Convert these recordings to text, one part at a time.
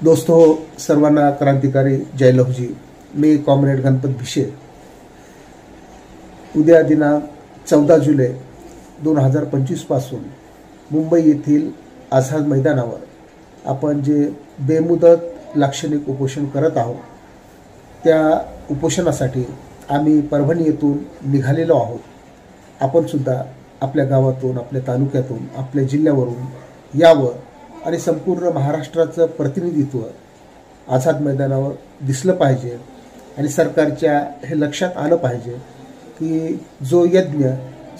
दोस्तों, सर्वांना क्रांतिकारी जय लहुजी। मी कॉम्रेड गणपत भिशे। उद्या दिनांक 14 जुलै 2025 पासून मुंबई येथील आझाद मैदानावर आपण जे बेमुदत लाक्षणिक उपोषण करत आहोत, त्या उपोषणासाठी आम्ही परभणी येथून निघालेलो आहोत। आपण सुद्धा आपल्या गावातून, आपल्या तालुक्यातून, आपल्या जिल्ह्यावरून यावं आणि संपूर्ण महाराष्ट्राचं प्रतिनिधित्व आझाद मैदानावर दिसलं पाहिजे। आणि सरकारच्या हे लक्षात आलं पाहिजे की जो यज्ञ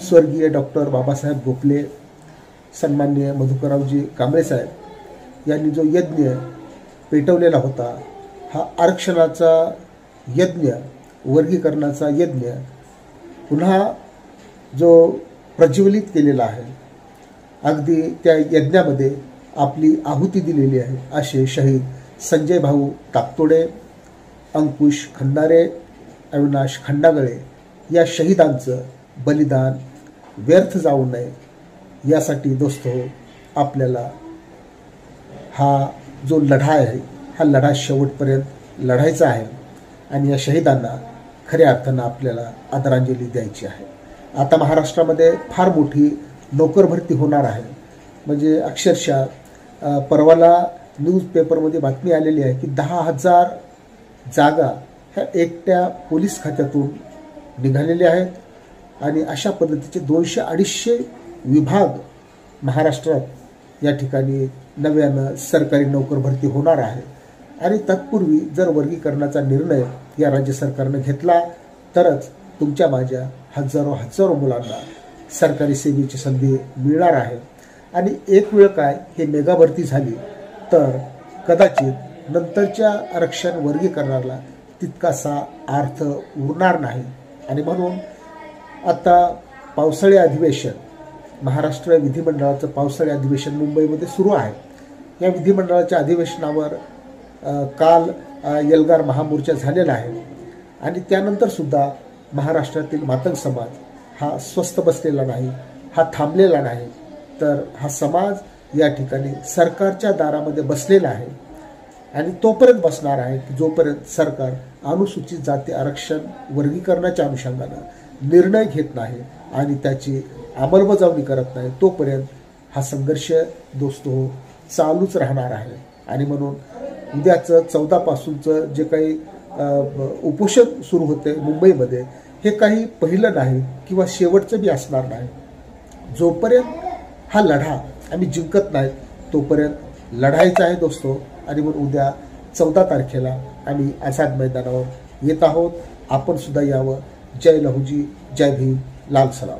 स्वर्गीय डॉक्टर बाबासाहेब गोखले, सन्माननीय मधुकररावजी कांबळे साहेब यांनी जो यज्ञ पेटवलेला होता, हा आरक्षणाचा यज्ञ, वर्गीकरणाचा यज्ञ पुन्हा जो प्रज्वलित केलेला आहे, अगदी त्या यज्ञामध्ये आपली आहुती दिलेली आहे असे शहीद संजय भाऊ ताकतोडे, अंकुश खंदारे, अविनाश खंडागळे या शहीदांचं बलिदान व्यर्थ जाऊ नये यासाठी दोस्तो आपल्याला हा जो लढा आहे, हा लढा शेवटपर्यंत लढायचा आहे आणि या शहीदांना खऱ्या अर्थानं आपल्याला आदरांजली द्यायची आहे। आता महाराष्ट्रामध्ये फार मोठी नोकर भरती होणार आहे। म्हणजे अक्षरशः परवाला न्यूजपेपरमध्ये बातमी आलेली आहे की 10,000 जागा ह्या एकट्या पोलीस खात्यातून निघालेल्या आहेत आणि अशा पद्धतीचे 200-250 विभाग महाराष्ट्रात या ठिकाणी नव्यानं सरकारी नोकर भरती होणार आहे। आणि तत्पूर्वी जर वर्गीकरणाचा निर्णय या राज्य सरकारने घेतला तरच तुमच्या माझ्या हजारो मुलांना सरकारी सेवेची संधी मिळणार आहे। आणि एक वेळ काय हे मेगा भरती झाली तर कदाचित नंतरच्या आरक्षण वर्गीकरणाला तितकासा अर्थ उरणार नाही। आणि म्हणून आता पावसाळी अधिवेशन, महाराष्ट्र विधिमंडळाचं पावसाळी अधिवेशन मुंबईमध्ये सुरू आहे। या विधिमंडळाच्या अधिवेशनावर काल एल्गार महामोर्चा झालेला आहे आणि त्यानंतर सुद्धा महाराष्ट्रातील मातंग समाज हा स्वस्थ बसलेला नाही, हा थांबलेला नाही, तर हा समाज या ठिकाणी सरकारच्या दारामध्ये बसलेला आहे आणि तोपर्यंत बसणार आहे की जोपर्यंत सरकार अनुसूचित जाती आरक्षण वर्गीकरणाच्या अनुषंगाने निर्णय घेत नाही आणि त्याची अंमलबजावणी करत नाही, तोपर्यंत हा संघर्ष दोस्तो चालूच राहणार आहे। आणि म्हणून उद्याचं 14 पासूनचं जे काही उपोषण सुरू होते मुंबईमध्ये, हे काही पहिलं नाही किंवा शेवटचं बी असणार नाही। जोपर्यंत हा लढा आम्ही जिंकत नाही तोपर्यंत लढायचा आहे दोस्तो। आणि म्हणून उद्या 14 तारखेला आम्ही आझाद मैदानावर येत आहोत। आपण सुद्धा यावं। जय लहुजी, जय भीम, लाल सलाम।